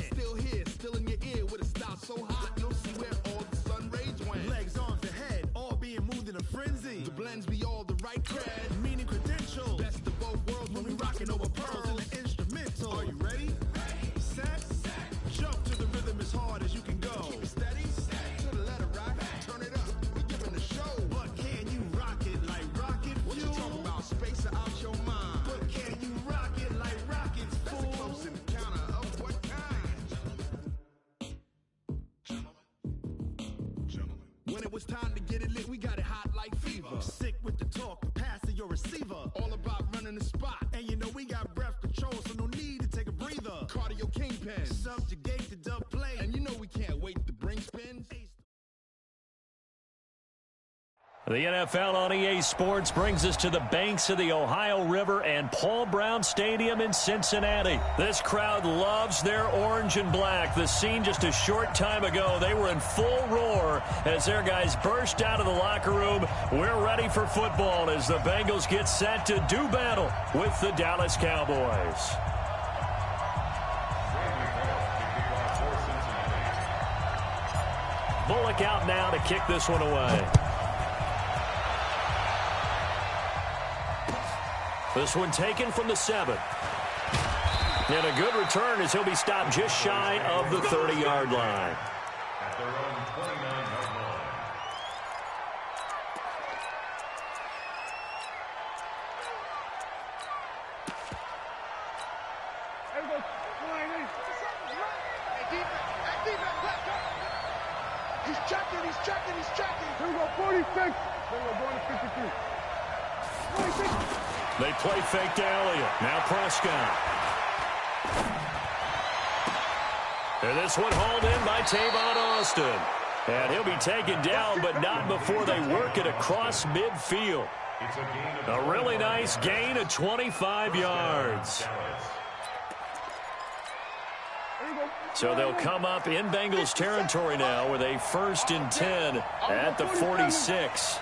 hand. Still here, still in your ear with a style so hot, you'll see where all the sun rays went. Legs, arms, and head, all being moved in a frenzy. The blends be all the right cred, meaning credentials. Best of both worlds when we rockin' over pearls in the instrumental. Are you ready? Set. Jump to the rhythm as hard as you can go. Keep it steady. To the letter rock. Turn it up. We're giving a show. But can you rock it like rocket fuel? What you talking about? Space or out your mind? But can you rock it like rockets, fool? That's a close encounter of what kind? Gentlemen. When it was time to get it lit, we got it hot like fever. Sick with the talk, passing your receiver. All about running the spot. And you know we got breath control, so no need to take a breather. Cardio kingpin. Subjugate the dub play. And you know we can't wait to bring spins. The NFL on EA Sports brings us to the banks of the Ohio River and Paul Brown Stadium in Cincinnati. This crowd loves their orange and black. The scene just a short time ago, they were in full roar as their guys burst out of the locker room. We're ready for football as the Bengals get set to do battle with the Dallas Cowboys. Bullock out now to kick this one away. This one taken from the 7. And a good return as he'll be stopped just shy of the 30-yard line. At their own 29-yard line. He's checking. Here we go, 46. Here we go, going to 53. 46. They play fake to Elliott. Now Prescott. And this one hauled in by Tavon Austin. And he'll be taken down, but not before they work it across midfield. A really nice gain of 25 yards. So they'll come up in Bengals territory now with a 1st and 10 at the 46.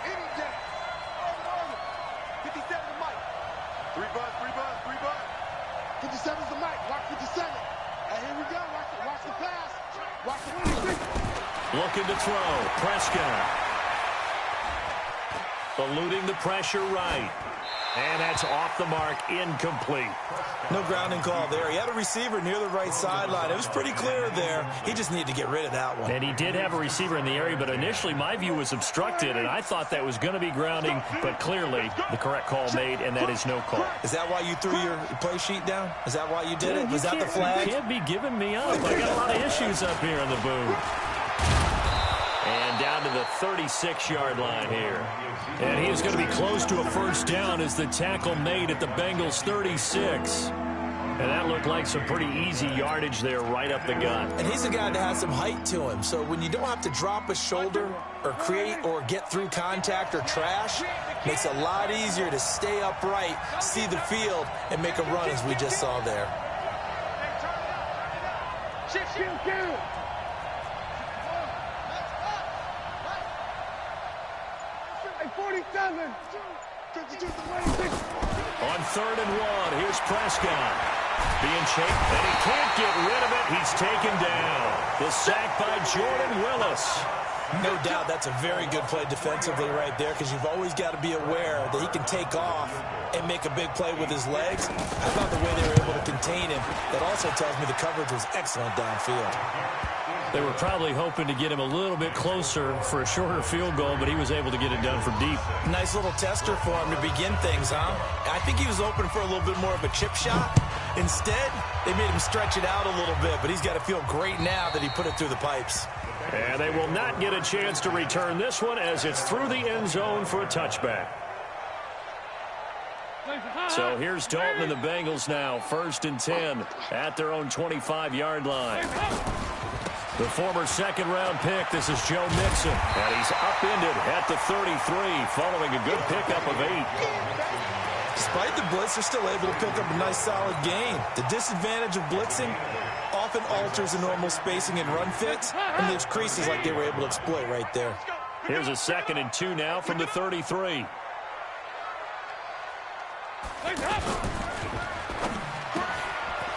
Looking to throw. Prescott. Eluding the pressure right. And that's off the mark, incomplete. No grounding call there. He had a receiver near the right sideline. It was pretty clear there. He just needed to get rid of that one. And he did have a receiver in the area, but initially my view was obstructed, and I thought that was going to be grounding, but clearly the correct call made, and that is no call. Is that why you threw your play sheet down? Is that why you did it? Was that the flag? You can't be giving me up. I got a lot of issues up here in the booth. And down to the 36-yard line here. And he is going to be close to a 1st down as the tackle made at the Bengals 36. And that looked like some pretty easy yardage there right up the gut. And he's a guy that has some height to him. So when you don't have to drop a shoulder or create or get through contact or trash, makes it a lot easier to stay upright, see the field, and make a run as we just saw there. 47. On 3rd and 1, here's Prescott. Being chased, and he can't get rid of it. He's taken down. The sack by Jordan Willis. No doubt that's a very good play defensively right there, because you've always got to be aware that he can take off and make a big play with his legs. How about the way they were able to contain him? That also tells me the coverage was excellent downfield. They were probably hoping to get him a little bit closer for a shorter field goal, but he was able to get it done from deep. Nice little tester for him to begin things, huh? I think he was open for a little bit more of a chip shot. Instead, they made him stretch it out a little bit, but he's got to feel great now that he put it through the pipes. And they will not get a chance to return this one as it's through the end zone for a touchback. So here's Dalton and the Bengals now, 1st and 10 at their own 25-yard line. The former second-round pick, this is Joe Mixon, and he's upended at the 33 following a good pickup of 8. Despite the blitz, they're still able to pick up a nice solid gain. The disadvantage of blitzing often alters the normal spacing and run fits and leaves creases like they were able to exploit right there. Here's a 2nd and 2 now from the 33.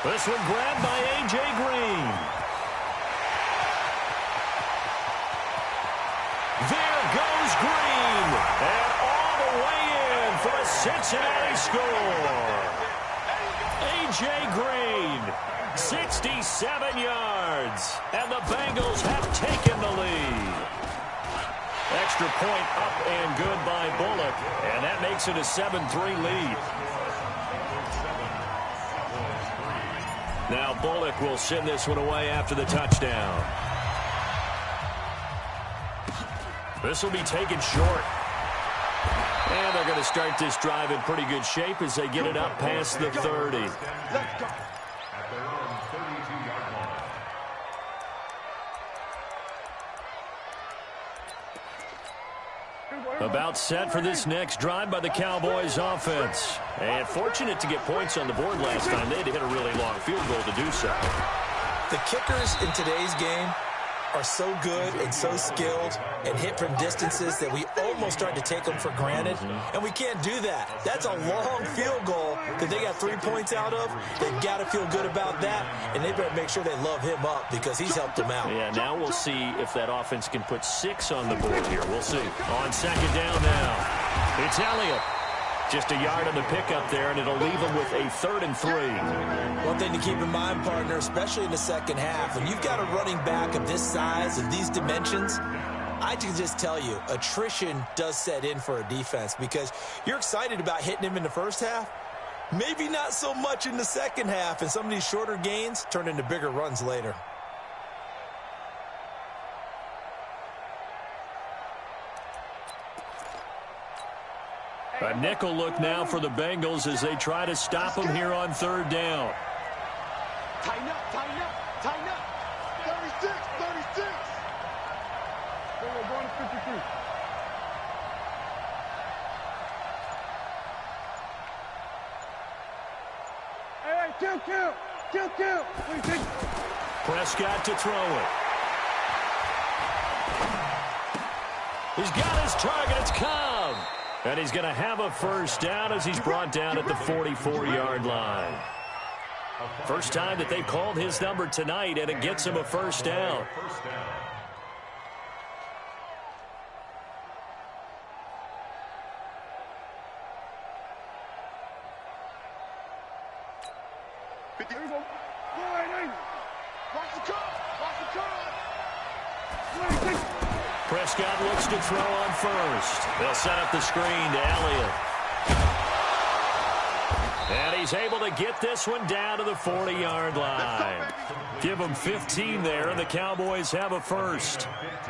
This one grabbed by A.J. Green. There goes Green. And all the way in for a Cincinnati score. A.J. Green, 67 yards. And the Bengals have taken the lead. Extra point up and good by Bullock. And that makes it a 7-3 lead. Now Bullock will send this one away after the touchdown. This will be taken short. And they're going to start this drive in pretty good shape as they get it up past the 30. Let's go. At their own 32-yard line. About set for this next drive by the Cowboys offense. And fortunate to get points on the board last time. They had to hit a really long field goal to do so. The kickers in today's game are so good and so skilled and hit from distances that we almost start to take them for granted, and we can't do that. That's a long field goal that they got 3 points out of. They've got to feel good about that, and they better make sure they love him up because he's helped them out. Yeah, now we'll see if that offense can put 6 on the board here. We'll see. On second down now, it's Elliott. Just a yard on the pickup there, and it'll leave them with a 3rd and 3. One thing to keep in mind, partner, especially in the second half, when you've got a running back of this size, of these dimensions, I can just tell you, attrition does set in for a defense because you're excited about hitting him in the first half. Maybe not so much in the second half, and some of these shorter gains turn into bigger runs later. A nickel look now for the Bengals as they try to stop them here on 3rd down. Tighten up, tighten up, tighten up. 36, 36. We're going to 53. Hey, kill. Prescott to throw it. He's got his target. It's Cobb. And he's going to have a first down as he's brought down at the 44-yard line. First time that they've called his number tonight, and it gets him a first down. Prescott looks to throw on first. They'll set up the screen to Elliott. And he's able to get this one down to the 40-yard line. Give him 15 there, and the Cowboys have a first.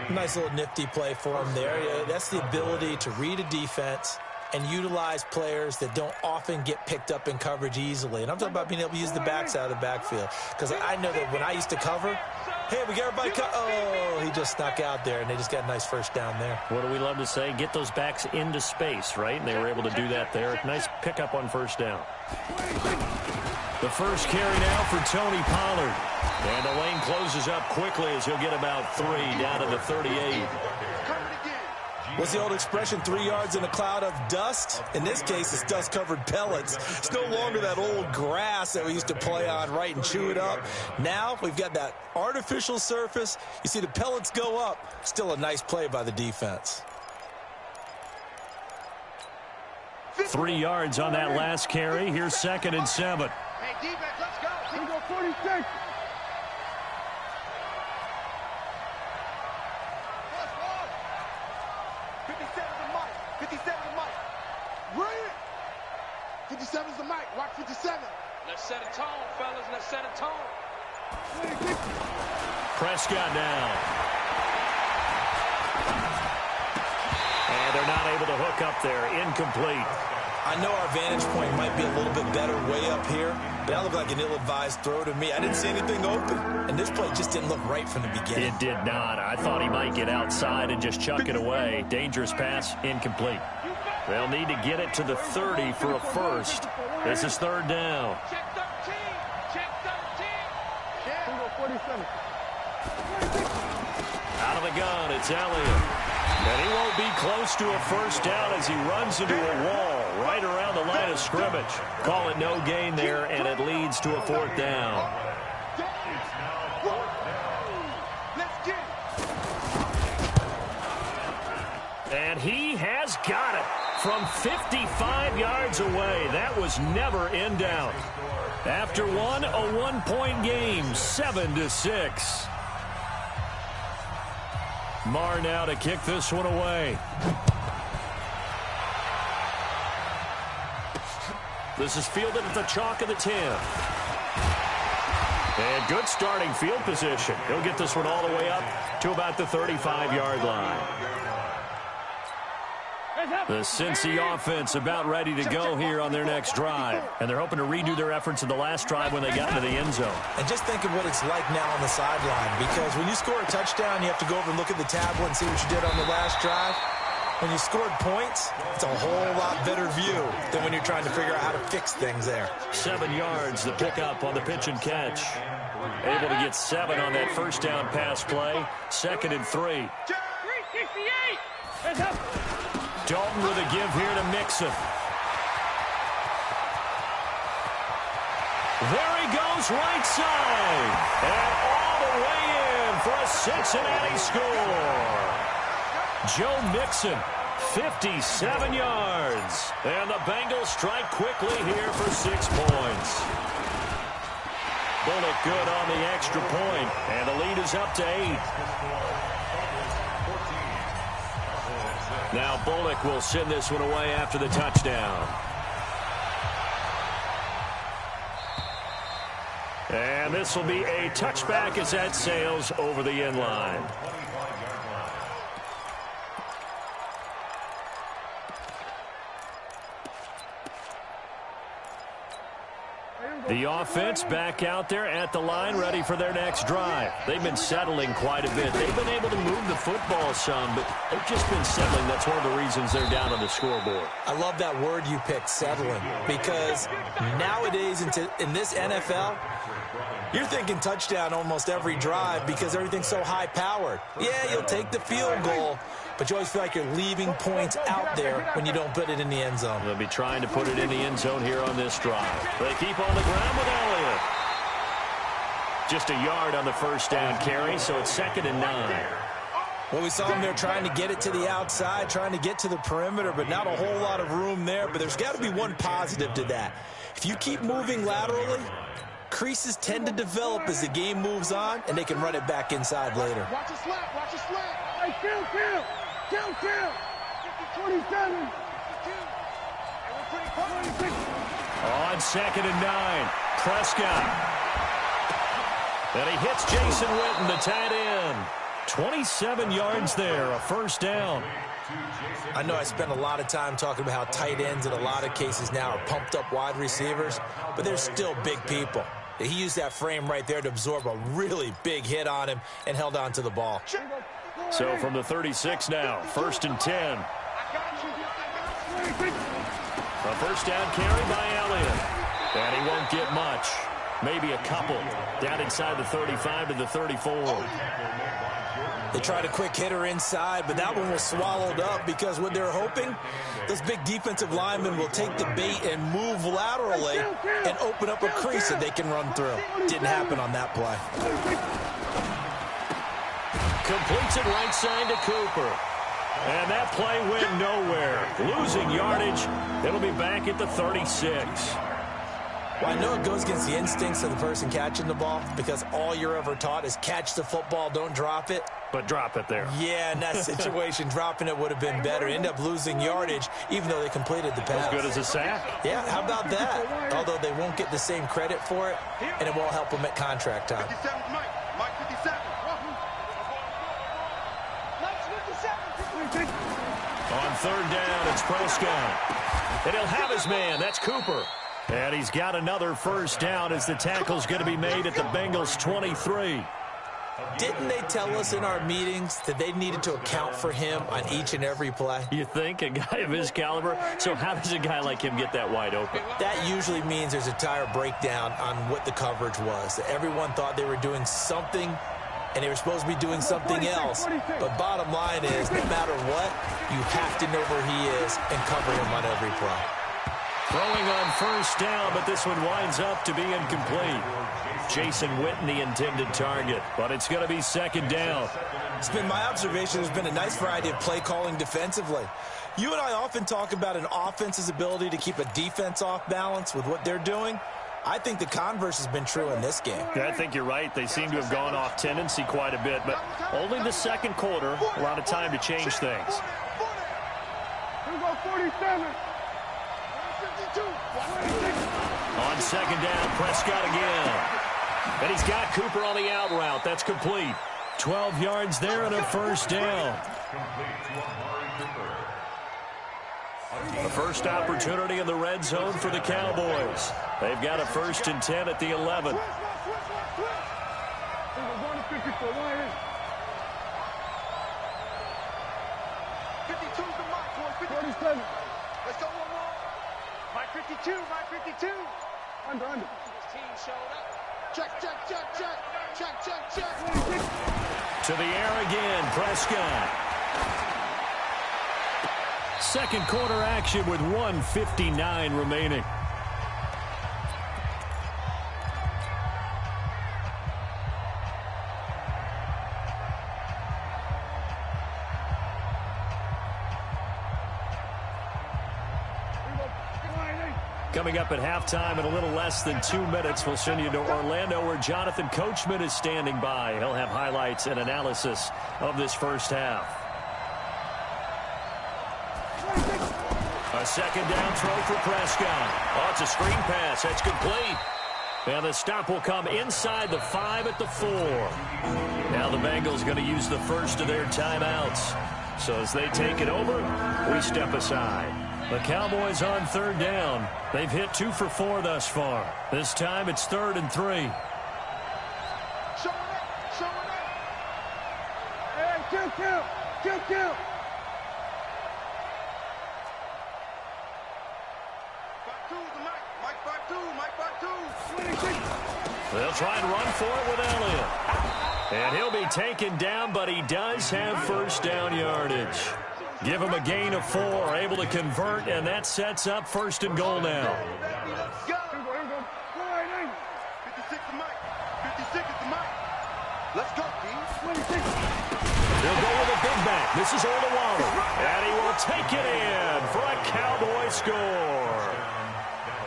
Nice little nifty play for him there. Yeah, that's the ability to read a defense and utilize players that don't often get picked up in coverage easily. And I'm talking about being able to use the backs out of the backfield. Because I know that when I used to cover, hey, we got everybody oh, he just snuck out there, and they just got a nice first down there. What do we love to say? Get those backs into space, right? And they were able to do that there. Nice pickup on first down. The first carry now for Tony Pollard. And the lane closes up quickly as he'll get about 3 down to the 38. What's the old expression, 3 yards in a cloud of dust? In this case, it's dust-covered pellets. It's no longer that old grass that we used to play on, right, and chew it up. Now we've got that artificial surface. You see the pellets go up. Still a nice play by the defense. 3 yards on that last carry. Here's 2nd and 7. Hey, defense, let's go. We go 46. Seven's the mic. Watch 57. Let's set a tone, fellas. Let's set a tone. Prescott now. And they're not able to hook up there. Incomplete. I know our vantage point might be a little bit better way up here, but that looked like an ill-advised throw to me. I didn't see anything open, and this play just didn't look right from the beginning. It did not. I thought he might get outside and just chuck it away. Dangerous pass, incomplete. They'll need to get it to the 30 for a first. This is 3rd down. Check 13. Check 13. Yeah. 47. Out of the gun, it's Elliott. And he won't be close to a first down as he runs into a wall right around the line of scrimmage. Call it no gain there, and it leads to a fourth down. And he has got it from 55 yards away. That was never in doubt. After one, a one-point game, 7-6. Marr now to kick this one away. This is fielded at the chalk of the 10. And good starting field position. He'll get this one all the way up to about the 35-yard line. The Cincy offense about ready to go here on their next drive. And they're hoping to redo their efforts in the last drive when they got into the end zone. And just think of what it's like now on the sideline. Because when you score a touchdown, you have to go over and look at the tablet and see what you did on the last drive. When you scored points, it's a whole lot better view than when you're trying to figure out how to fix things there. 7 yards, the pickup on the pitch and catch. Able to get 7 on that first down pass play. 2nd and 3. 368. Dalton with a give here to Mixon. There he goes, right side. And all the way in for a Cincinnati score. Joe Mixon, 57 yards. And the Bengals strike quickly here for 6 points. Bullock good on the extra point, and the lead is up to 8. Now Bullock will send this one away after the touchdown. And this will be a touchback as that sails over the end line. The offense back out there at the line, ready for their next drive. They've been settling quite a bit. They've been able to move the football some, but they've just been settling. That's one of the reasons they're down on the scoreboard. I love that word you picked, settling, because nowadays in this NFL, you're thinking touchdown almost every drive because everything's so high-powered. Yeah, you'll take the field goal, but you always feel like you're leaving points out there when you don't put it in the end zone. They'll be trying to put it in the end zone here on this drive. They keep on the ground with Elliott. Just a yard on the first down carry, so it's 2nd and 9. Well, we saw them there trying to get it to the outside, trying to get to the perimeter, but not a whole lot of room there. But there's got to be one positive to that. If you keep moving laterally, creases tend to develop as the game moves on, and they can run it back inside later. Watch a slap, watch a slap. Hey, kill. 27. On 2nd and 9, Prescott. And he hits Jason Witten, the tight end. 27 yards there, a first down. I know I spent a lot of time talking about how tight ends in a lot of cases now are pumped up wide receivers, but they're still big people. He used that frame right there to absorb a really big hit on him and held on to the ball. So from the 36 now, 1st and 10. A first down carry by Elliott. And he won't get much. Maybe a couple. Down inside the 35 to the 34. They tried a quick hitter inside, but that one was swallowed up because what they're hoping, those big defensive linemen will take the bait and move laterally and open up a crease that they can run through. Didn't happen on that play. Completes it right side to Cooper. And that play went nowhere. Losing yardage. It'll be back at the 36. Well, I know it goes against the instincts of the person catching the ball because all you're ever taught is catch the football, don't drop it. But drop it there. Yeah, in that situation, dropping it would have been better. End up losing yardage, even though they completed the pass. As good as a sack. Yeah, how about that? Although they won't get the same credit for it, and it won't help them at contract time. 57, Mike 57. On 3rd down, it's Prescott. And he'll have his man. That's Cooper. And he's got another first down as the tackle's going to be made at the Bengals' 23. Didn't they tell us in our meetings that they needed to account for him on each and every play? You think? A guy of his caliber? So how does a guy like him get that wide open? That usually means there's a entire breakdown on what the coverage was. Everyone thought they were doing something and they were supposed to be doing something else. But bottom line is, no matter what, you have to know where he is and cover him on every play. Throwing on first down, but this one winds up to be incomplete. Jason Witten, the intended target, but it's going to be second down. It's been my observation there's been a nice variety of play calling defensively. You and I often talk about an offense's ability to keep a defense off balance with what they're doing. I think the converse has been true in this game. Yeah, I think you're right. They seem to have gone off tendency quite a bit, but only the second quarter, a lot of time to change things. Here we go, 47. On second down, Prescott again. And he's got Cooper on the out route. That's complete. 12 yards there and a first down. The first opportunity in the red zone for the Cowboys. They've got a 1st and 10 at the 11. 47. Let's go one more. Mike 52, Mike 52. Under. His team showed up. Check. To the air again, Prescott. Second quarter action with 1:59 remaining. Coming up at halftime in a little less than 2 minutes, we'll send you to Orlando where Jonathan Coachman is standing by. He'll have highlights and analysis of this first half. A second down throw for Prescott. Oh, it's a screen pass. That's complete. And the stop will come inside the 5 at the 4. Now the Bengals going to use the first of their timeouts. So as they take it over, we step aside. The Cowboys on third down. They've hit 2 for 4 thus far. This time it's 3rd and 3. Show it up. Hey, kill. Mike 5-2. They'll try and run for it with Elliott. And he'll be taken down, but he does have first down yardage. Give him a gain of 4, able to convert, and that sets up 1st and goal now. Here we go. 56 to Mike. 56 to Mike. Let's go, team. 26. They'll go with a big back. This is Olawale. And he will take it in for a Cowboy score.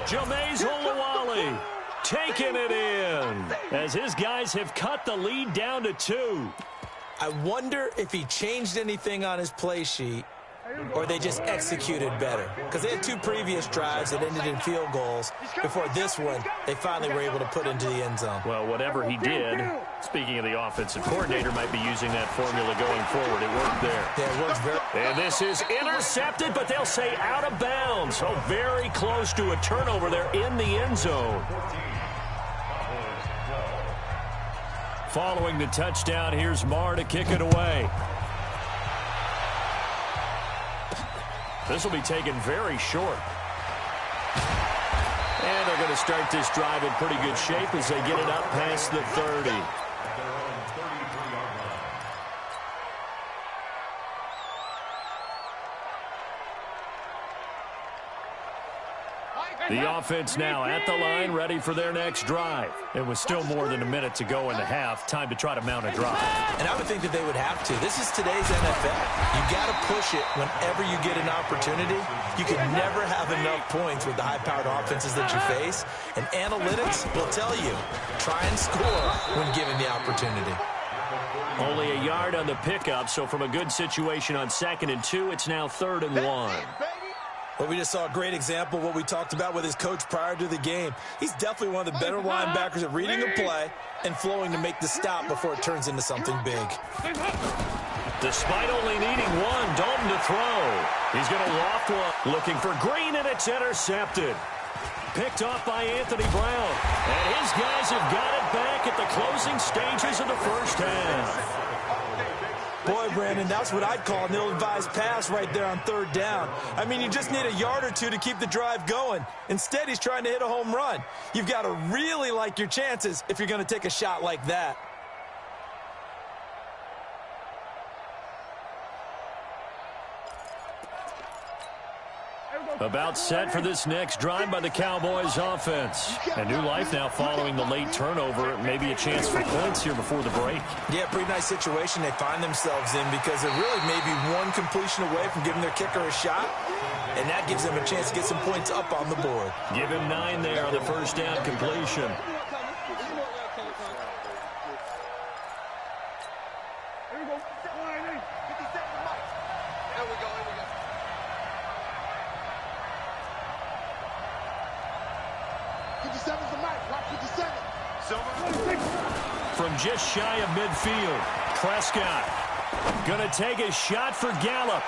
Jameis Olawale taking it in as his guys have cut the lead down to 2. I wonder if he changed anything on his play sheet or they just executed better. Because they had 2 previous drives that ended in field goals. Before this one, they finally were able to put into the end zone. Well, whatever he did, speaking of the offensive coordinator, might be using that formula going forward. It worked there. Yeah, it works very. And this is intercepted, but they'll say out of bounds. So very close to a turnover there in the end zone. Following the touchdown, here's Marr to kick it away. This will be taken very short. And they're going to start this drive in pretty good shape as they get it up past the 30. The offense now at the line, ready for their next drive. It was still more than a minute to go in the half. Time to try to mount a drive. And I would think that they would have to. This is today's NFL. You got to push it whenever you get an opportunity. You can never have enough points with the high-powered offenses that you face. And analytics will tell you, try and score when given the opportunity. Only a yard on the pickup, so from a good situation on 2nd and 2, it's now 3rd and 1. Well, we just saw a great example of what we talked about with his coach prior to the game. He's definitely one of the better linebackers at reading a play and flowing to make the stop before it turns into something big. Despite only needing 1, Dalton to throw. He's going to loft one. Looking for Green, and it's intercepted. Picked off by Anthony Brown. And his guys have got it back at the closing stages of the first half. Boy, Brandon, that's what I'd call an ill-advised pass right there on 3rd down. I mean, you just need a yard or 2 to keep the drive going. Instead, he's trying to hit a home run. You've got to really like your chances if you're going to take a shot like that. About set for this next drive by the Cowboys offense. A new life now following the late turnover. Maybe a chance for points here before the break. Yeah, pretty nice situation they find themselves in because they're really maybe one completion away from giving their kicker a shot, and that gives them a chance to get some points up on the board. Give him 9 there on the first down completion. From just shy of midfield, Prescott going to take a shot for Gallup.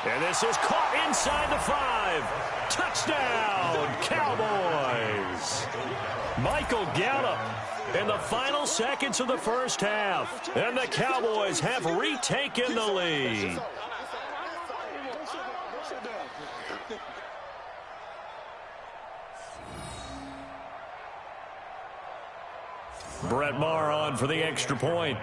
And this is caught inside the 5. Touchdown, Cowboys. Michael Gallup in the final seconds of the first half. And the Cowboys have retaken the lead. Brett Maher on for the extra point.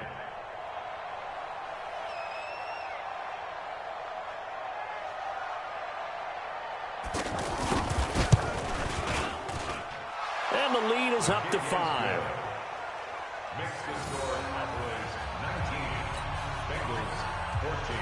And the lead is up to 5. Makes the score Cowboys 19, Bengals 14.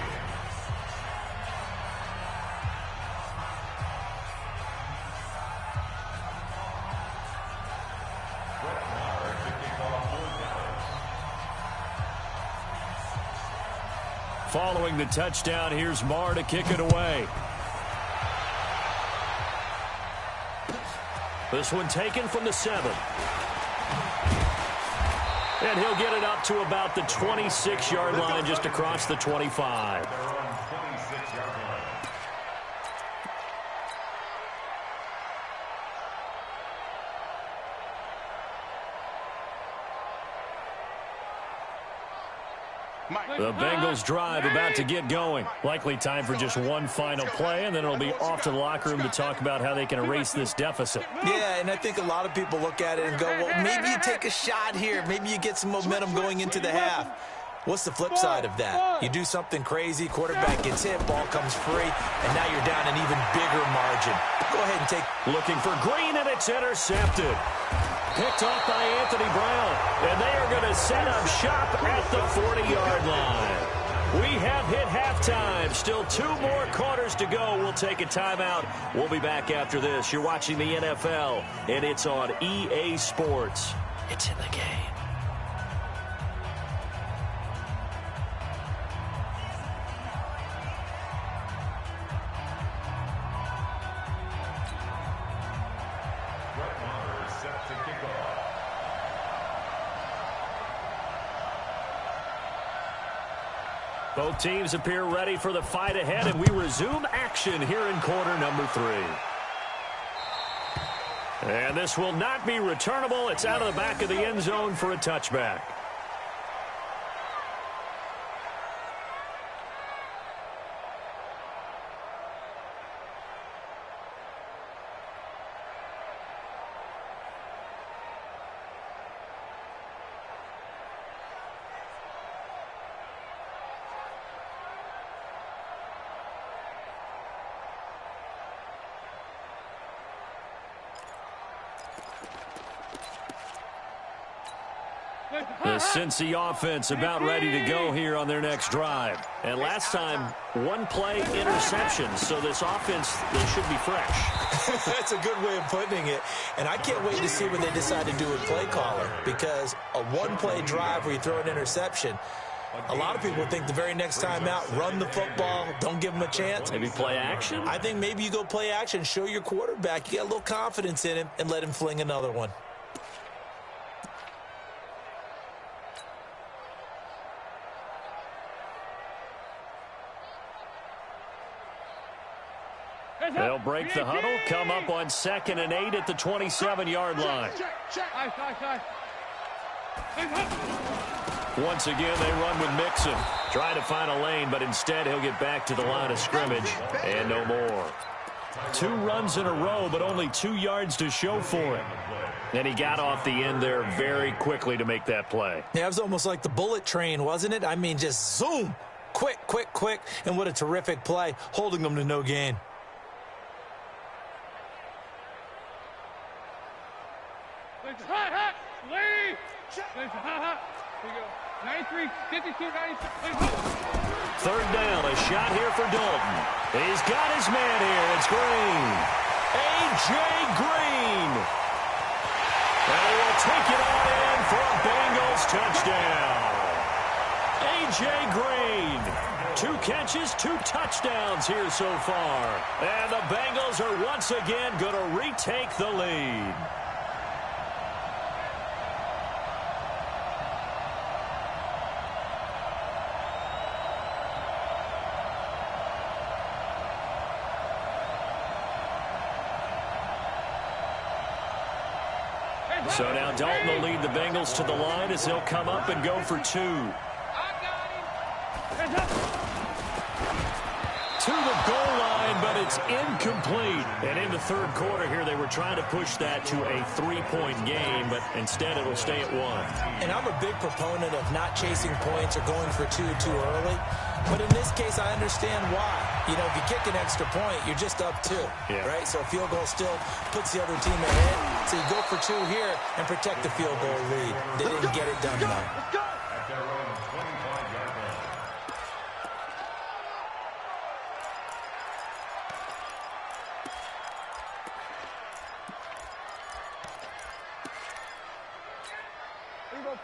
Following the touchdown, here's Maher to kick it away. This one taken from the 7. And he'll get it up to about the 26-yard line, just across the 25. The Bengals drive about to get going. Likely time for just one final play, and then it'll be off to the locker room to talk about how they can erase this deficit. Yeah, and I think a lot of people look at it and go, well, maybe you take a shot here. Maybe you get some momentum going into the half. What's the flip side of that? You do something crazy, quarterback gets hit, ball comes free, and now you're down an even bigger margin. Go ahead and take... Looking for Green, and it's intercepted. Picked off by Anthony Brown, and they are going to set up shop at the 40-yard line. We have hit halftime. Still 2 more quarters to go. We'll take a timeout. We'll be back after this. You're watching the NFL, and it's on EA Sports. It's in the game. Both teams appear ready for the fight ahead, and we resume action here in quarter number 3. And this will not be returnable. It's out of the back of the end zone for a touchback. The Cincy offense about ready to go here on their next drive. And last time, 1 play interception. So this offense, they should be fresh. That's a good way of putting it. And I can't wait to see what they decide to do with play caller. Because a 1-play drive where you throw an interception, a lot of people think the very next time out, run the football, don't give them a chance. Maybe play action? I think maybe you go play action, show your quarterback, you got a little confidence in him, and let him fling another one. They'll break the huddle, come up on 2nd and 8 at the 27-yard line. Once again, they run with Mixon. Try to find a lane, but instead he'll get back to the line of scrimmage and no more. 2 runs in a row, but only 2 yards to show for it. And he got off the end there very quickly to make that play. Yeah, it was almost like the bullet train, wasn't it? I mean, just zoom. Quick, quick, quick. And what a terrific play, holding them to no gain. Stop. Here we go. 93, 52, 93. Third down, a shot here for Dalton. He's got his man here. It's Green. A.J. Green. And he will take it on in for a Bengals touchdown. A.J. Green. 2 catches, 2 touchdowns here so far. And the Bengals are once again going to retake the lead. So now Dalton will lead the Bengals to the line as they'll come up and go for 2. To the goal line, but it's incomplete. And in the third quarter here, they were trying to push that to a 3-point game, but instead it'll stay at 1. And I'm a big proponent of not chasing points or going for 2 too early. But in this case, I understand why. You know, if you kick an extra point, you're just up 2, right? So a field goal still puts the other team ahead. So you go for 2 here and protect the field goal lead. They didn't get it done, though.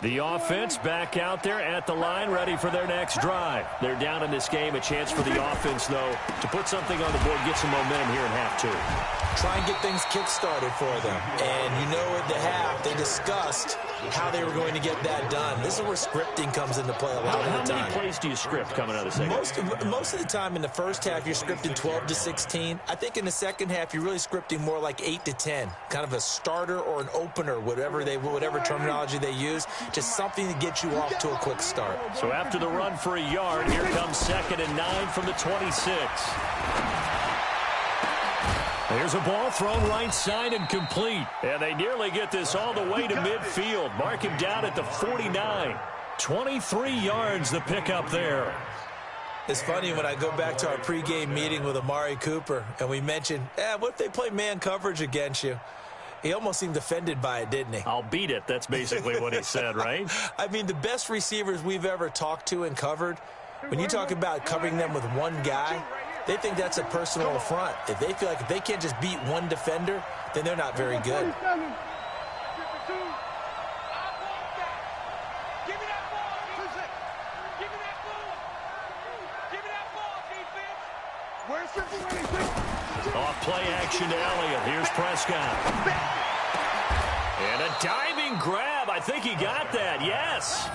The offense back out there at the line, ready for their next drive. They're down in this game. A chance for the offense, though, to put something on the board, get some momentum here in half 2. Try and get things kick-started for them. And you know at the half, they discussed how they were going to get that done. This is where scripting comes into play a lot of the time. How many plays do you script coming out of the second? Most of the time in the first half, you're scripting 12 to 16. I think in the second half, you're really scripting more like 8 to 10. Kind of a starter or an opener, whatever terminology they use. Just something to get you off to a quick start. So after the run for a yard, here comes 2nd and 9 from the 26. There's a ball thrown right side and complete. And they nearly get this all the way to midfield. Mark him down at the 49. 23 yards the pickup there. It's funny when I go back to our pregame meeting with Amari Cooper, and we mentioned, what if they play man coverage against you? He almost seemed offended by it, didn't he? I'll beat it. That's basically what he said, right? I mean, the best receivers we've ever talked to and covered, when you talk about covering them with one guy, they think that's a personal affront. If they feel like if they can't just beat one defender, then they're not very good. Off play action to Elliott. Here's Prescott. And a diving grab. I think he got that. Yes.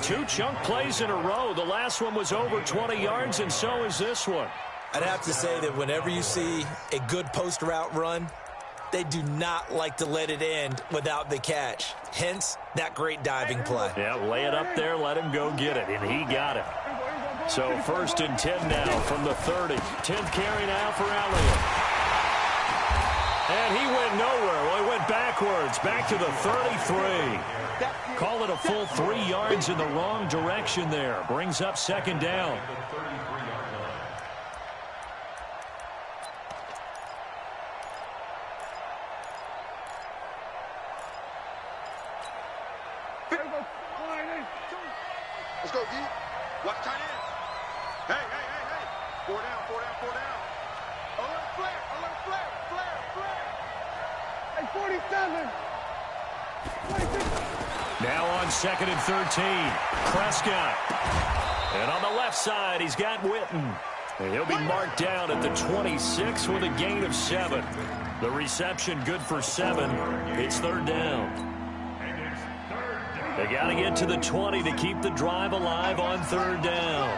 2 chunk plays in a row. The last one was over 20 yards, and so is this one. I'd have to say that whenever you see a good post route run, they do not like to let it end without the catch. Hence, that great diving play. Yeah, lay it up there, let him go get it, and he got it. So 1st and 10 now from the 30. 10th carry now for Elliott. And he went nowhere. Well, he went backwards, back to the 33. Call it a full 3 yards in the wrong direction there. Brings up 2nd down. Let's go, D. Watch tight end. Hey. 4 down. Alert flare. Hey, 47. 26. Now on 2nd and 13. Prescott. And on the left side, he's got Witten. And he'll be marked down at the 26 with a gain of 7. The reception good for 7. It's 3rd down. They got to get to the 20 to keep the drive alive on 3rd down.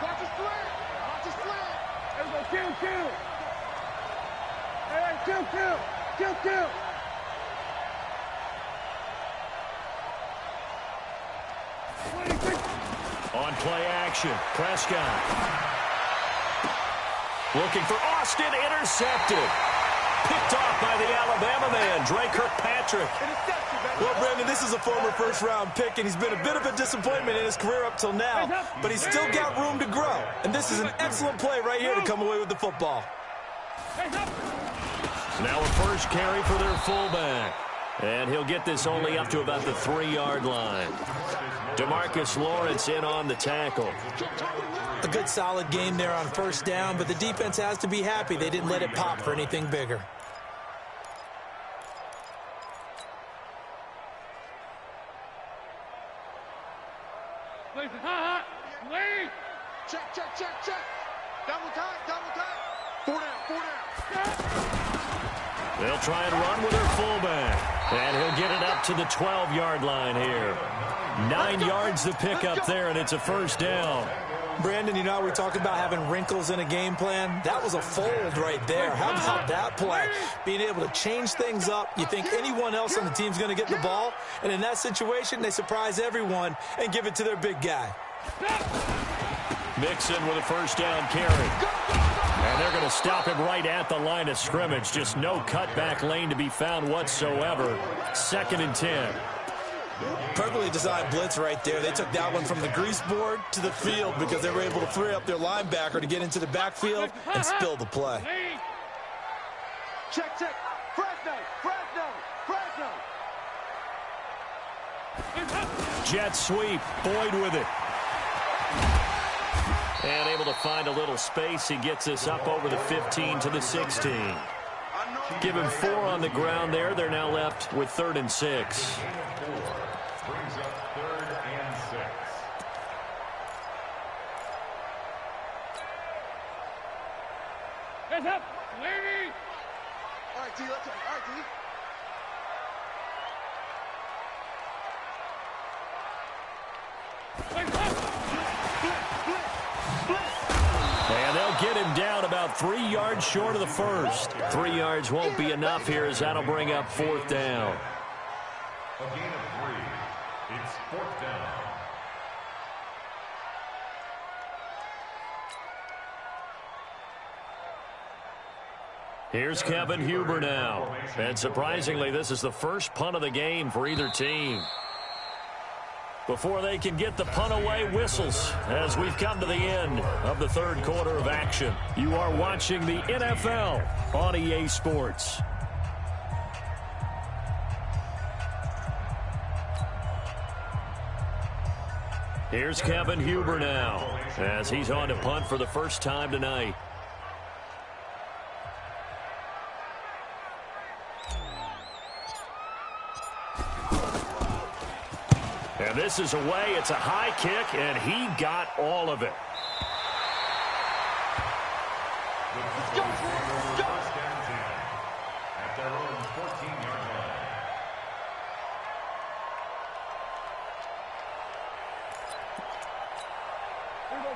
Watch his flare. There we go. Kill. Hey, kill. On play action, Prescott. Looking for Austin, intercepted. Picked off by the Alabama man, Dre Kirkpatrick. Well, Brandon, this is a former first-round pick, and he's been a bit of a disappointment in his career up till now, but he's still got room to grow. And this is an excellent play right here to come away with the football. Now a first carry for their fullback. And he'll get this only up to about the 3-yard line. DeMarcus Lawrence in on the tackle. A good solid game there on first down, but the defense has to be happy they didn't let it pop for anything bigger. Check, check, check, check. Double time, double time. 4 down, 4 down. They'll try and run with their fullback. And he'll get it up to the 12-yard line here. 9 yards to pick up there, and it's a first down. Brandon, you know, we talked about having wrinkles in a game plan. That was a fold right there. How about that play? Being able to change things up. You think anyone else on the team's going to get the ball, and in that situation, they surprise everyone and give it to their big guy. Mixon with a first down carry. And they're going to stop him right at the line of scrimmage. Just no cutback lane to be found whatsoever. 2nd and 10. Perfectly designed blitz right there. They took that one from the grease board to the field because they were able to free up their linebacker to get into the backfield and spill the play. Check, check. Fresno, Fresno, Fresno. Jet sweep. Boyd with it. And able to find a little space. He gets us up over the 15 to the 16. Give him 4 on the ground there. They're now left with 3rd and 6. Brings up 3rd and 6. Hands up, lady. All right, T, let's go. All right, T. And they'll get him down about 3 yards short of the first. 3 yards won't be enough here as that'll bring up 4th down. A gain of 3. It's 4th down. Here's Kevin Huber now. And surprisingly, this is the first punt of the game for either team. Before they can get the punt away, whistles as we've come to the end of the 3rd quarter of action. You are watching the NFL on EA Sports. Here's Kevin Huber now as he's on to punt for the first time tonight. And this is away. It's a high kick, and he got all of it. Let's go, let's go. First down 10 at their own 14-yard line.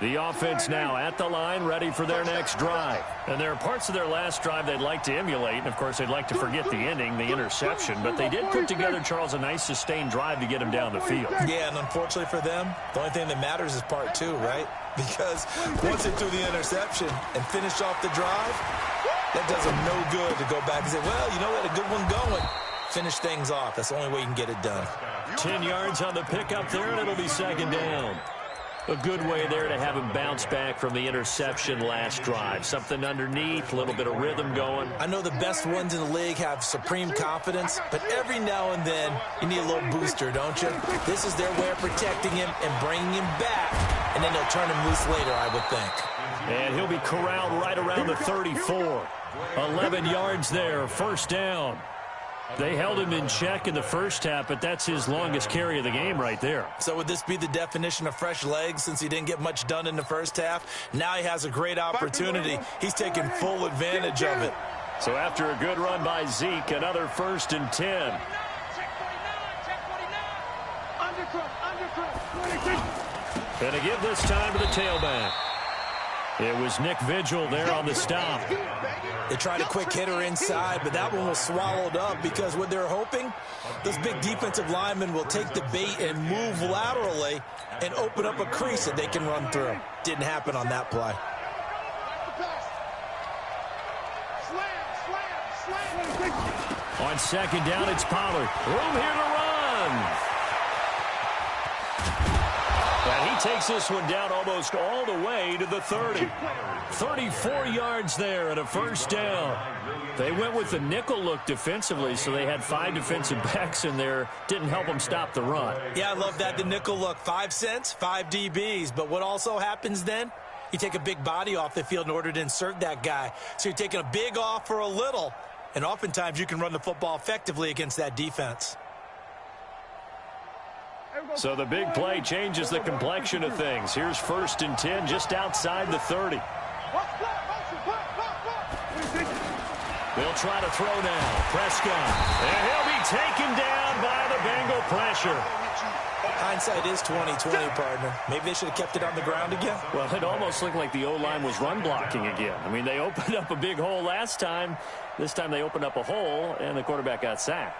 The offense now at the line, ready for their next drive. And there are parts of their last drive they'd like to emulate. And, of course, they'd like to forget the ending, the interception. But they did put together, Charles, a nice sustained drive to get him down the field. Yeah, and unfortunately for them, the only thing that matters is part 2, right? Because once they threw the interception and finished off the drive, that does them no good to go back and say, well, you know, we had a good one going. Finish things off. That's the only way you can get it done. 10 yards on the pickup there, and it'll be 2nd down. A good way there to have him bounce back from the interception last drive. Something underneath, a little bit of rhythm going. I know the best ones in the league have supreme confidence, but every now and then you need a little booster, don't you? This is their way of protecting him and bringing him back, and then they'll turn him loose later, I would think. And he'll be corralled right around the 34. 11 yards there, first down. They held him in check in the first half, but that's his longest carry of the game right there. So would this be the definition of fresh legs since he didn't get much done in the first half? Now he has a great opportunity. He's taking full advantage of it. So after a good run by Zeke, another 1st and 10. And to give this time to the tailback. It was Nick Vigil there on the stop. They tried a quick hitter inside, but that one was swallowed up because what they're hoping, those big defensive linemen will take the bait and move laterally and open up a crease that they can run through. Didn't happen on that play. On 2nd down, it's Pollard. Room here to run. And he takes this one down almost all the way to the 30. 34 yards there and a first down. They went with the nickel look defensively, so they had 5 defensive backs in there. Didn't help them stop the run. Yeah, I love that, the nickel look. 5 cents, 5 DBs. But what also happens then? You take a big body off the field in order to insert that guy. So you're taking a big off for a little. And oftentimes you can run the football effectively against that defense. So the big play changes the complexion of things. Here's 1st and 10 just outside the 30. They'll try to throw now. Prescott. And he'll be taken down by the Bengal pressure. Hindsight is 20/20, partner. Maybe they should have kept it on the ground again. Well, it almost looked like the O-line was run blocking again. I mean, they opened up a big hole last time. This time they opened up a hole, and the quarterback got sacked.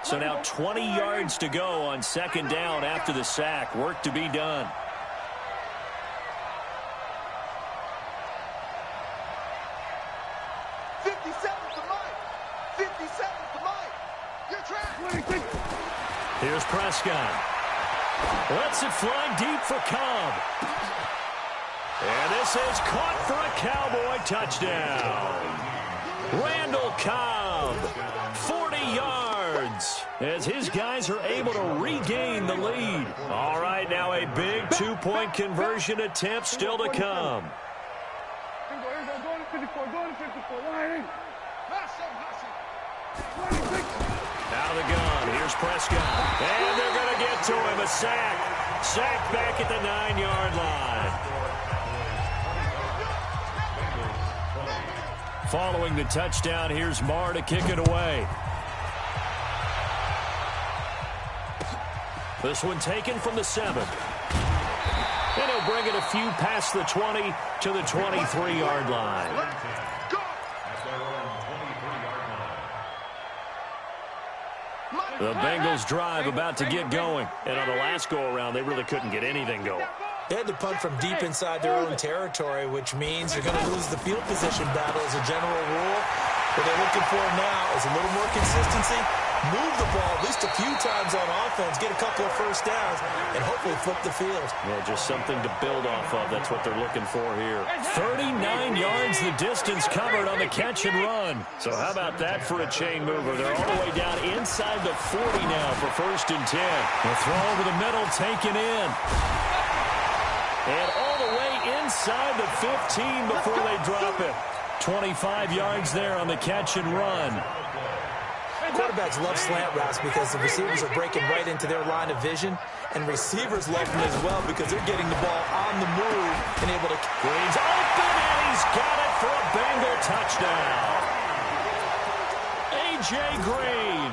So now 20 yards to go on 2nd down after the sack. Work to be done. Here's Prescott. Lets it fly deep for Cobb. And this is caught for a Cowboy touchdown. Randall Cobb, 40 yards, as his guys are able to regain the lead. All right, now a big 2-point conversion attempt still to come. Out of the gun, here's Prescott. And they're going to get to him, a sack. Sack back at the 9-yard line. Following the touchdown, here's Marr to kick it away. This one taken from the 7. And he'll bring it a few past the 20 to the 23-yard line. The Bengals drive about to get going. And on the last go-around, they really couldn't get anything going. They had to punt from deep inside their own territory, which means they're going to lose the field position battle as a general rule. What they're looking for now is a little more consistency, move the ball at least a few times on offense, get a couple of first downs, and hopefully flip the field. Yeah, just something to build off of. That's what they're looking for here. 39 yards the distance covered on the catch and run. So how about that for a chain mover? They're all the way down inside the 40 now for 1st and 10. The throw over the middle taken in. And all the way inside the 15 before they drop it. 25 yards there on the catch and run. Quarterbacks love slant routes because the receivers are breaking right into their line of vision, and receivers love them as well because they're getting the ball on the move and able to... Green's open, and he's got it for a Bengal touchdown. A.J. Green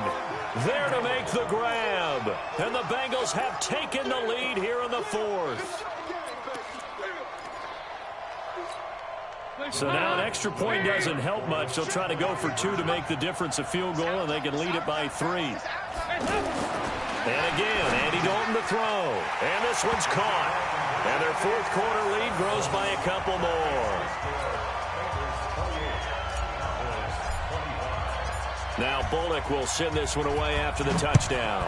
there to make the grab, and the Bengals have taken the lead here in the 4th. So now an extra point doesn't help much. They'll try to go for 2 to make the difference a field goal, and they can lead it by 3. And again, Andy Dalton to throw. And this one's caught. And their 4th quarter lead grows by a couple more. Now Bullock will send this one away after the touchdown.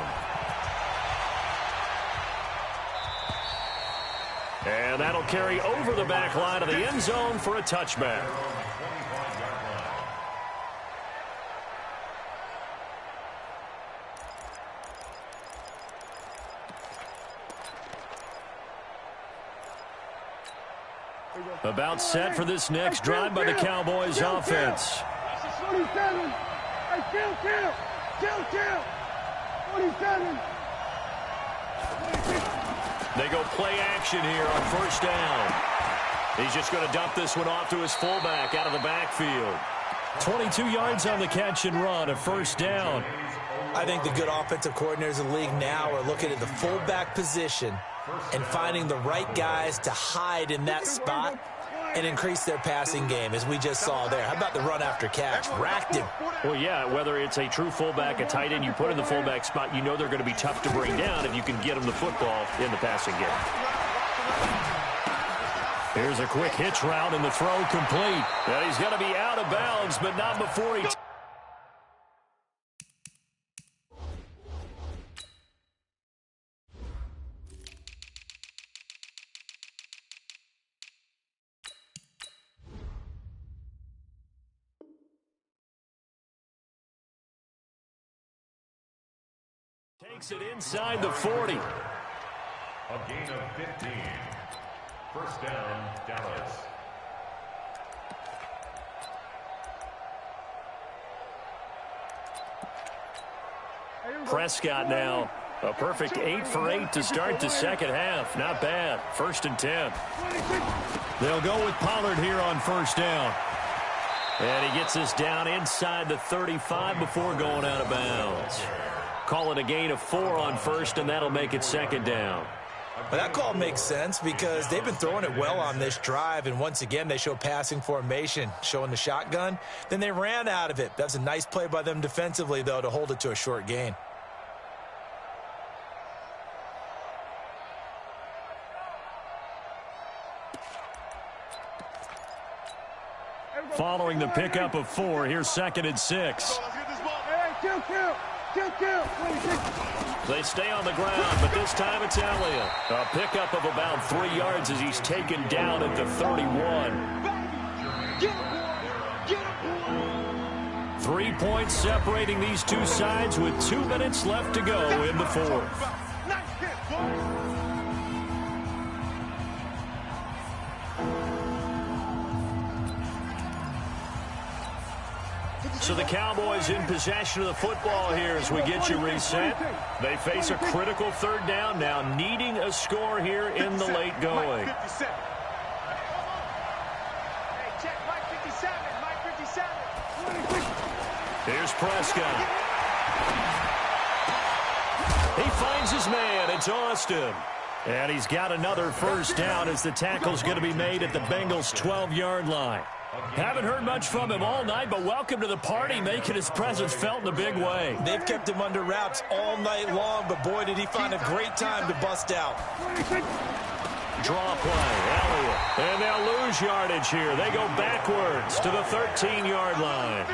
And that'll carry over the back line of the end zone for a touchback. About set for this next drive by the Cowboys offense. 47. Hey, kill. 47. They go play action here on 1st down. He's just going to dump this one off to his fullback out of the backfield. 22 yards on the catch and run, a 1st down. I think the good offensive coordinators in the league now are looking at the fullback position and finding the right guys to hide in that spot and increase their passing game, as we just saw there. How about the run after catch? Racked him. Well, yeah, whether it's a true fullback, a tight end, you put in the fullback spot, you know they're going to be tough to bring down if you can get them the football in the passing game. Here's a quick hitch route, and the throw complete. Well, he's going to be out of bounds, but not before he... Takes it inside the 40. A gain of 15. First down, Dallas. Prescott now. A perfect 8 for 8 to start the second half. Not bad. 1st and 10. They'll go with Pollard here on first down. And he gets us down inside the 35 before going out of bounds. Call it a gain of 4 on first, and that'll make it second down. Well, that call makes sense because they've been throwing it well on this drive, and once again they show passing formation, showing the shotgun. Then they ran out of it. That's a nice play by them defensively, though, to hold it to a short gain. Following the pickup of 4, here's 2nd and 6. They stay on the ground, but this time it's Elliott. A pickup of about 3 yards as he's taken down at the 31. 3 points separating these two sides with 2 minutes left to go in the 4th. So the Cowboys in possession of the football here as we get you reset. They face a critical 3rd down now, needing a score here in the late going. Here's Prescott. He finds his man. It's Austin. And he's got another first down as the tackle's going to be made at the Bengals' 12-yard line. Haven't heard much from him all night, but welcome to the party, making his presence felt in a big way. They've kept him under wraps all night long, but boy, did he find a great time to bust out. Draw play, Elliott. And they'll lose yardage here. They go backwards to the 13-yard line.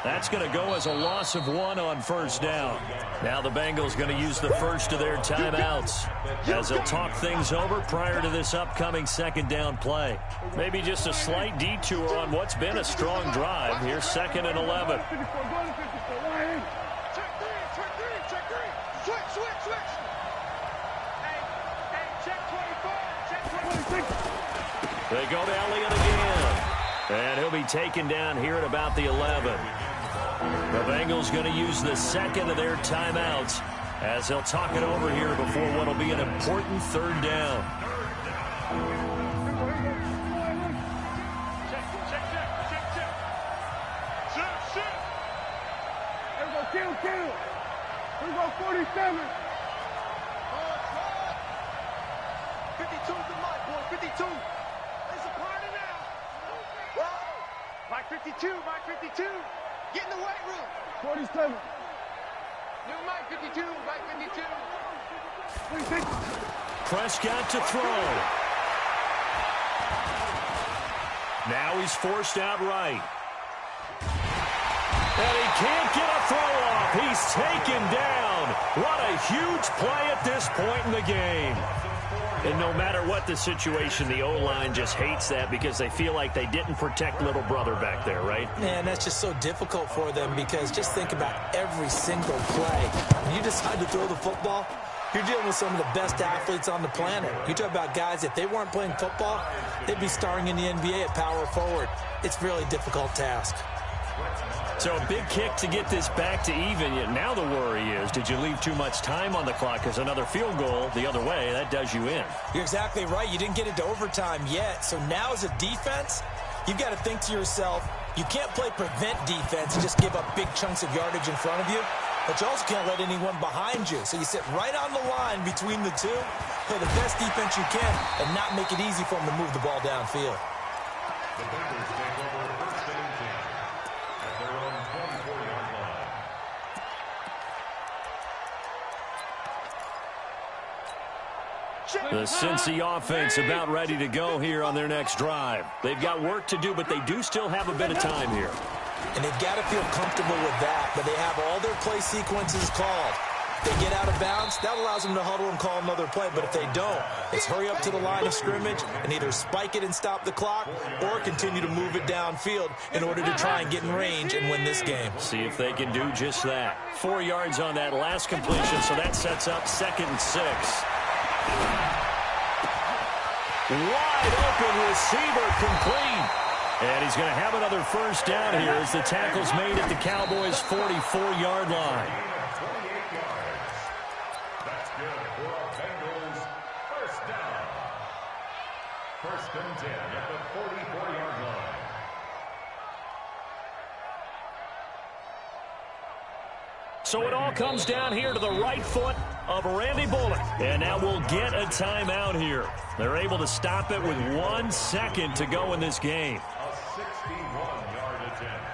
That's going to go as a loss of 1 on first down. Now the Bengals going to use the first of their timeouts as they'll talk things over prior to this upcoming 2nd down play. Maybe just a slight detour on what's been a strong drive. Here's 2nd and 11. They go to Elliott again. And he'll be taken down here at about the 11. The Bengals going to use the 2nd of their timeouts as they'll talk it over here before what will be an important 3rd down. Kill. We go 47. 52's the mark, boy. 52. It's a party now. Mike 52, Mike 52. Get in the weight room. 47. New Mike 52, Mike 52. 26. Prescott to throw. Now he's forced out right. And he can't get a throw off. He's taken down. What a huge play at this point in the game. And no matter what the situation, the O-line just hates that because they feel like they didn't protect little brother back there, right? Man, that's just so difficult for them because just think about every single play. When you decide to throw the football, you're dealing with some of the best athletes on the planet. You talk about guys, if they weren't playing football, they'd be starring in the NBA at power forward. It's a really difficult task. So a big kick to get this back to even. Yet now the worry is, did you leave too much time on the clock? Because another field goal the other way, that does you in. You're exactly right. You didn't get into overtime yet. So now as a defense, you've got to think to yourself, you can't play prevent defense and just give up big chunks of yardage in front of you. But you also can't let anyone behind you. So you sit right on the line between the two, play the best defense you can, and not make it easy for them to move the ball downfield. The Bengals take over 1st and 10 at their own 24-yard line. The Cincy offense about ready to go here on their next drive. They've got work to do, but they do still have a bit of time here. And they've got to feel comfortable with that, but they have all their play sequences called. If they get out of bounds, that allows them to huddle and call another play. But if they don't, it's hurry up to the line of scrimmage and either spike it and stop the clock or continue to move it downfield in order to try and get in range and win this game. See if they can do just that. 4 yards on that last completion, so that sets up 2nd and 6. Wide open receiver complete. And he's going to have another first down here as the tackle's made at the Cowboys' 44-yard line. 28 yards. That's good for our Bengals. First down. 1st and 10 at the 44-yard line. So it all comes down here to the right foot of Randy Bullock. And now we'll get a timeout here. They're able to stop it with 1 second to go in this game. A 61-yard attempt.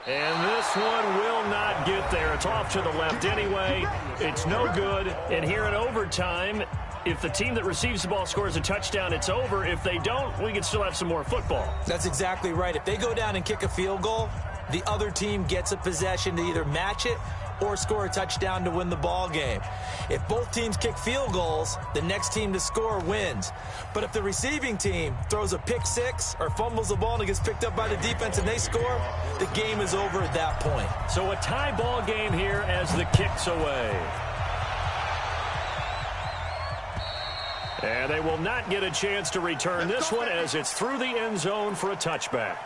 And this one will not get there. It's off to the left anyway. It's no good. And here in overtime, if the team that receives the ball scores a touchdown, it's over. If they don't, we can still have some more football. That's exactly right. If they go down and kick a field goal, the other team gets a possession to either match it or score a touchdown to win the ball game. If both teams kick field goals, the next team to score wins. But if the receiving team throws a pick six or fumbles the ball and it gets picked up by the defense and they score, the game is over at that point. So a tie ball game here as the kick's away. And they will not get a chance to return this one as it's through the end zone for a touchback.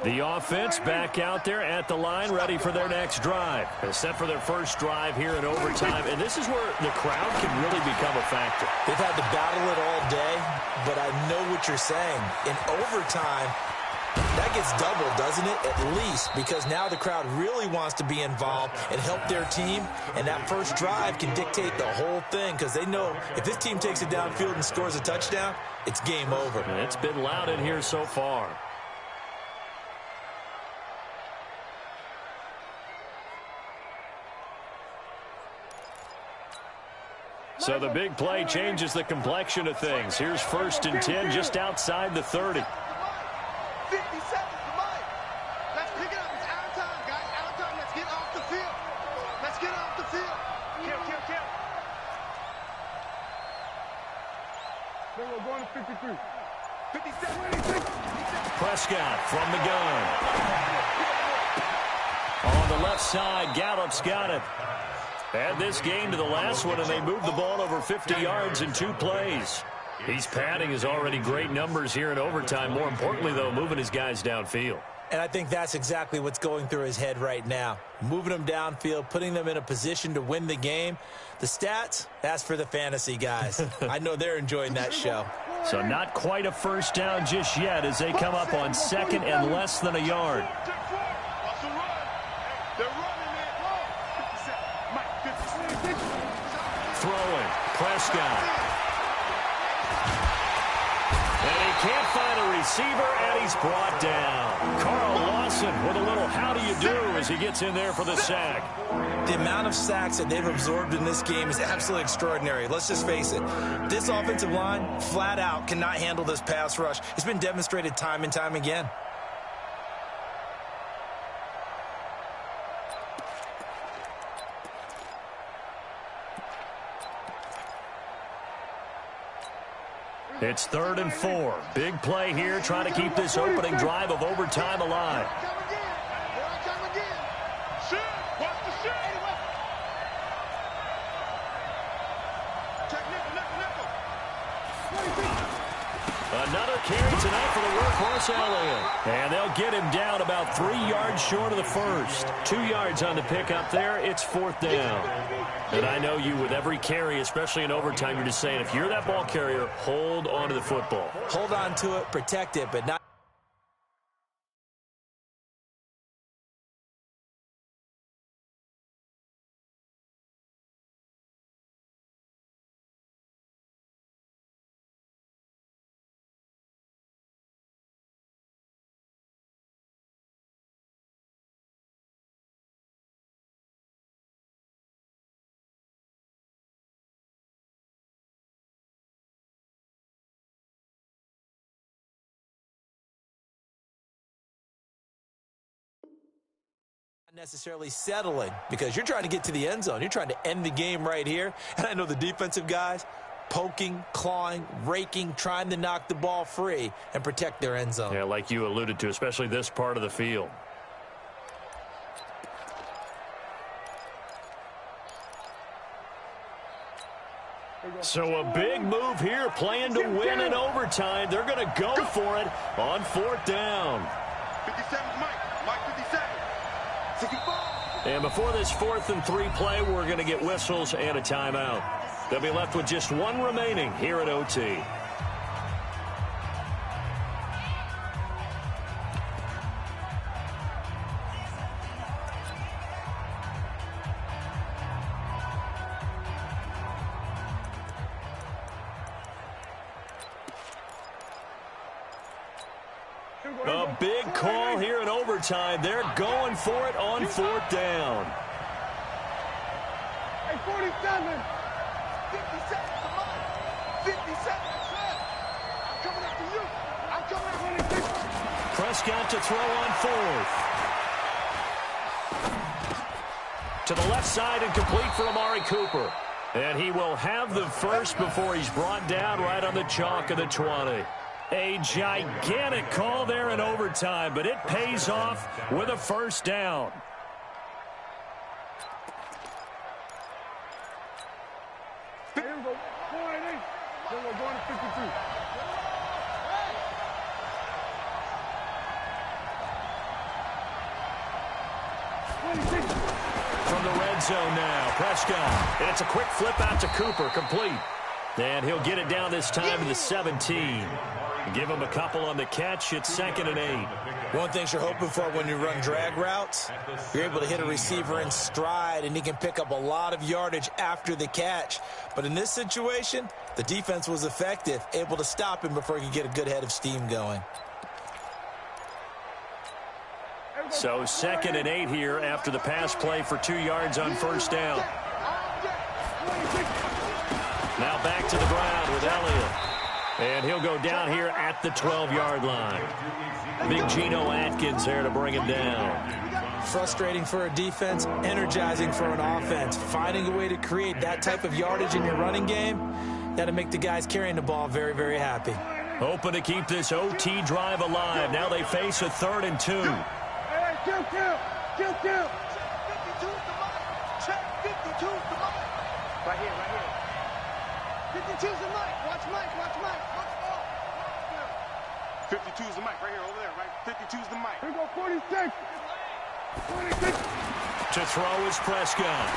The offense back out there at the line, ready for their next drive. They're set for their first drive here in overtime, and this is where the crowd can really become a factor. They've had to battle it all day, but I know what you're saying. In overtime, that gets doubled, doesn't it? At least, because now the crowd really wants to be involved and help their team, and that first drive can dictate the whole thing because they know if this team takes it downfield and scores a touchdown, it's game over. And it's been loud in here so far. So the big play changes the complexion of things. Here's 1st and 10 just outside the 30. 50 seconds, Mike. Let's pick it up. It's out of time, guys. Out of time. Let's get off the field. Let's get off the field. Kill. Then we're going to 53. 57. Prescott from the gun. On the left side, Gallup's got it. Add this game to the last one, and they moved the ball over 50 yards in 2 plays. He's padding his already great numbers here in overtime. More importantly, though, moving his guys downfield. And I think that's exactly what's going through his head right now. Moving them downfield, putting them in a position to win the game. The stats, that's for the fantasy guys. I know they're enjoying that show. So not quite a first down just yet as they come up on 2nd and less than a yard. Throwing, Prescott. And he can't find a receiver, and he's brought down. Carl Lawson with a little how do you do as he gets in there for the sack. The amount of sacks that they've absorbed in this game is absolutely extraordinary. Let's just face it. This offensive line, flat out, cannot handle this pass rush. It's been demonstrated time and time again. It's 3rd and 4. Big play here, trying to keep this opening drive of overtime alive. Another carry tonight for the workhorse Elliott. And they'll get him down about 3 yards short of the first. 2 yards on the pickup there. It's 4th down. And I know you, with every carry, especially in overtime, you're just saying, if you're that ball carrier, hold on to the football. Hold on to it, protect it, but not Necessarily settling, because you're trying to get to the end zone. You're trying to end the game right here. And I know the defensive guys poking, clawing, raking, trying to knock the ball free and protect their end zone. Yeah, like you alluded to, especially this part of the field. So a big move here, playing to win in overtime. They're going to go for it on 4th down. 57 Mike. Mike 57. 64. And before this 4th and 3 play, we're going to get whistles and a timeout. They'll be left with just one remaining here at OT. A big call here in overtime. They're going for it on 4th down. Hey, 47. 57 to Mike. 57. I'm coming after you. I'm coming after you. Prescott to throw on 4th. To the left side and complete for Amari Cooper. And he will have the first before he's brought down right on the chalk of the 20. A gigantic call there in overtime, but it pays off with a first down. Here we go. 4-8. Then we're going to 52. From the red zone now, Prescott. And it's a quick flip out to Cooper, complete. And he'll get it down this time to the 17. Give him a couple on the catch. It's 2nd and 8. One thing you're hoping for when you run drag routes, you're able to hit a receiver in stride, and he can pick up a lot of yardage after the catch. But in this situation, the defense was effective, able to stop him before he could get a good head of steam going. So 2nd and 8 here after the pass play for 2 yards on first down. Now back to the ground with Elliott. And he'll go down here at the 12-yard line. Big Geno Atkins there to bring him down. Frustrating for a defense, energizing for an offense. Finding a way to create that type of yardage in your running game, that'll make the guys carrying the ball very, very happy. Hoping to keep this OT drive alive. Now they face a 3rd and 2. Hey, kill. 52's the Mike. Check 52's the Mike. Right here. 52's the Mike. Watch Mike. 52's the Mike. Right here, over there, right? 52's the Mike. Here we go, 46. 46. To throw is Prescott.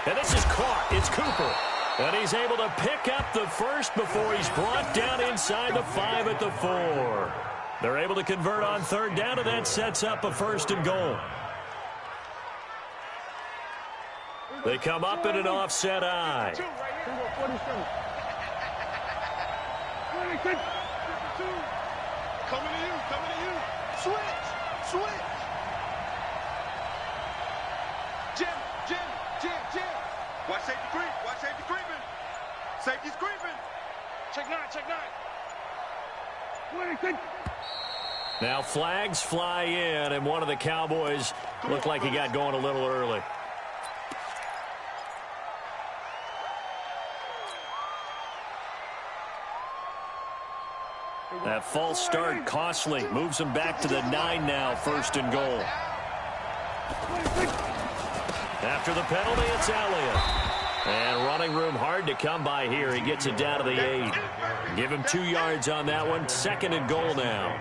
And this is caught. It's Cooper. And he's able to pick up the first before he's brought down inside the 5 at the 4. They're able to convert on 3rd down, and that sets up a 1st and goal. They come up in an offset eye. Here we go, 47. 46. 52. Coming to you. Switch. Jim. Watch safety creeping. Safety's creeping. Check 9. 26. Now flags fly in, and one of the Cowboys looked like he got going a little early. That false start costly. Moves him back to the 9 now, 1st and goal. After the penalty, it's Elliott. And running room hard to come by here. He gets it down to the 8. Give him 2 yards on that one. 2nd and goal now.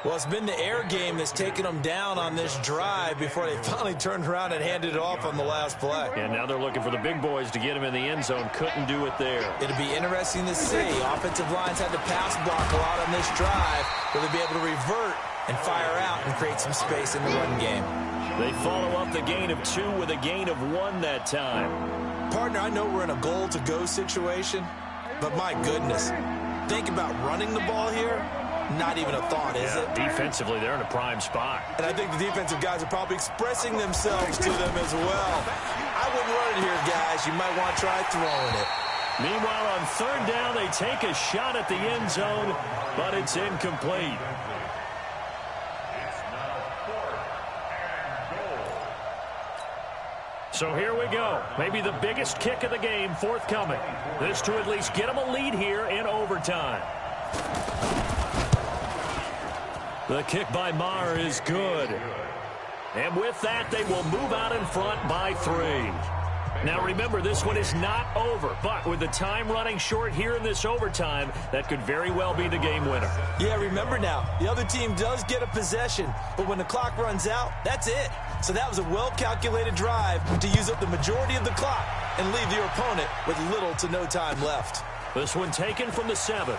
Well, it's been the air game that's taken them down on this drive before they finally turned around and handed it off on the last play. And now they're looking for the big boys to get him in the end zone. Couldn't do it there. It'll be interesting to see. Offensive lines had to pass block a lot on this drive. Will they be able to revert and fire out and create some space in the run game? They follow up the gain of 2 with a gain of 1 that time. Partner, I know we're in a goal-to-go situation, but my goodness, think about running the ball here. Not even a thought, is it? Defensively, they're in a prime spot. And I think the defensive guys are probably expressing themselves to them as well. I wouldn't run it here, guys. You might want to try throwing it. Meanwhile, on 3rd down, they take a shot at the end zone, but it's incomplete. It's now 4th and goal. So here we go. Maybe the biggest kick of the game forthcoming. This to at least get them a lead here in overtime. The kick by Maher is good. And with that, they will move out in front by 3. Now remember, this one is not over, but with the time running short here in this overtime, that could very well be the game winner. Yeah, remember now, the other team does get a possession, but when the clock runs out, that's it. So that was a well-calculated drive to use up the majority of the clock and leave your opponent with little to no time left. This one taken from the 7.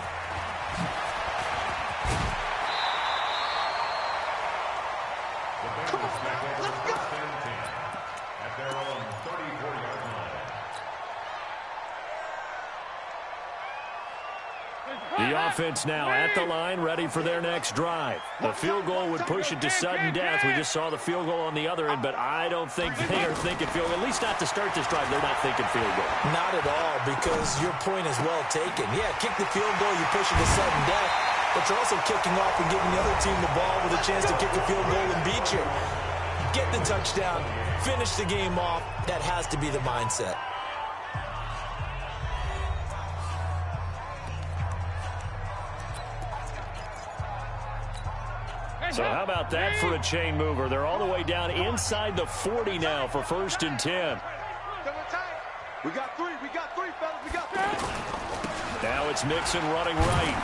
The offense now at the line, ready for their next drive. The field goal would push it to sudden death. We just saw the field goal on the other end, but I don't think they are thinking field goal. At least not to start this drive, they're not thinking field goal. Not at all, because your point is well taken. Yeah, kick the field goal, you push it to sudden death, but you're also kicking off and giving the other team the ball with a chance to kick a field goal and beat you. Get the touchdown, finish the game off. That has to be the mindset. So how about that for a chain mover? They're all the way down inside the 40 now for 1st and 10. We got 3, fellas, we got 3. Now it's Mixon running right.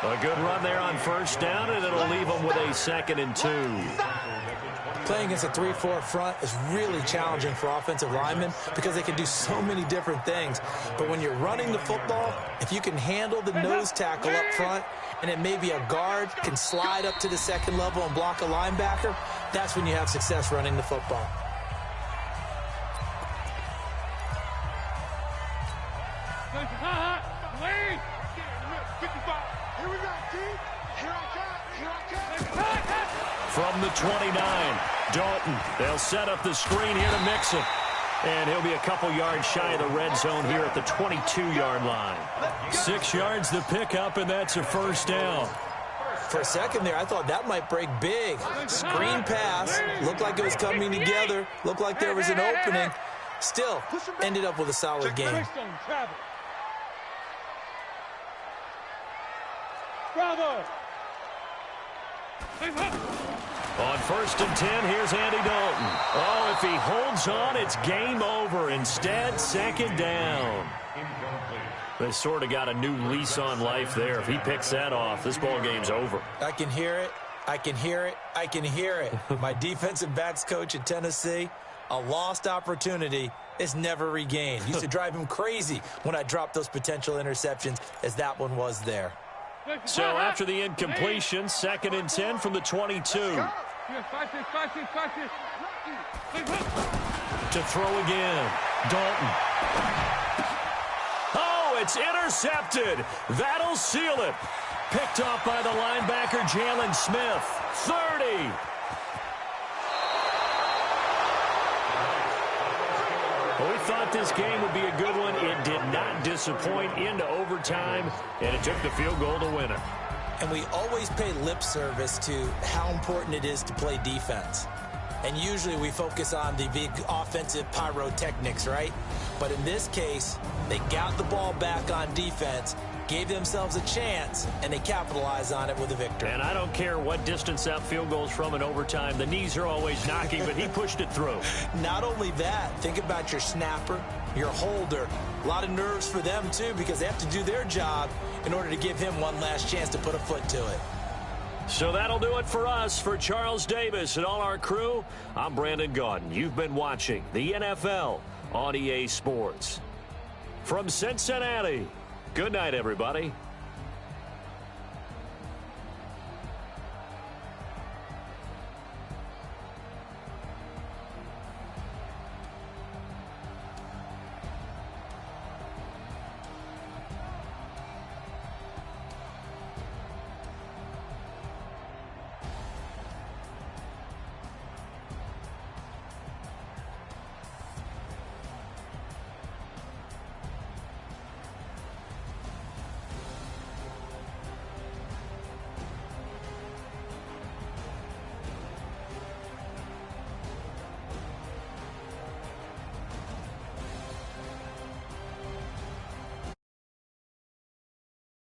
A good run there on 1st down, and it'll leave them with a 2nd and 2. Playing against a 3-4 front is really challenging for offensive linemen because they can do so many different things. But when you're running the football, if you can handle the nose tackle up front, and then maybe a guard can slide up to the 2nd level and block a linebacker, that's when you have success running the football. From the 29, Dalton. They'll set up the screen here to Mixon. And he'll be a couple yards shy of the red zone here at the 22-yard line. 6 yards to pick up, and that's a 1st down. For a second there, I thought that might break big. Screen pass. Looked like it was coming together. Looked like there was an opening. Still, ended up with a solid game. Bravo! On 1st and 10, here's Andy Dalton. Oh, if he holds on, it's game over. Instead, 2nd down. They sort of got a new lease on life there. If he picks that off, this ball game's over. I can hear it. I can hear it. I can hear it. My defensive backs coach at Tennessee, a lost opportunity is never regained. Used to drive him crazy when I dropped those potential interceptions, as that one was there. So after the incompletion, 2nd and 10 from the 22. To throw again, Dalton. Oh, it's intercepted. That'll seal it. Picked off by the linebacker, Jalen Smith. 30. Well, we thought this game would be a good one. It did not disappoint into overtime, and it took the field goal to win it. And we always pay lip service to how important it is to play defense. And usually we focus on the big offensive pyrotechnics, right? But in this case, they got the ball back on defense, gave themselves a chance, and they capitalized on it with a victory. And I don't care what distance that field goal's from in overtime. The knees are always knocking, but he pushed it through. Not only that, think about your snapper, your holder. A lot of nerves for them, too, because they have to do their job in order to give him one last chance to put a foot to it. So that'll do it for us. For Charles Davis and all our crew, I'm Brandon Gaudin. You've been watching the NFL on EA Sports. From Cincinnati, good night, everybody.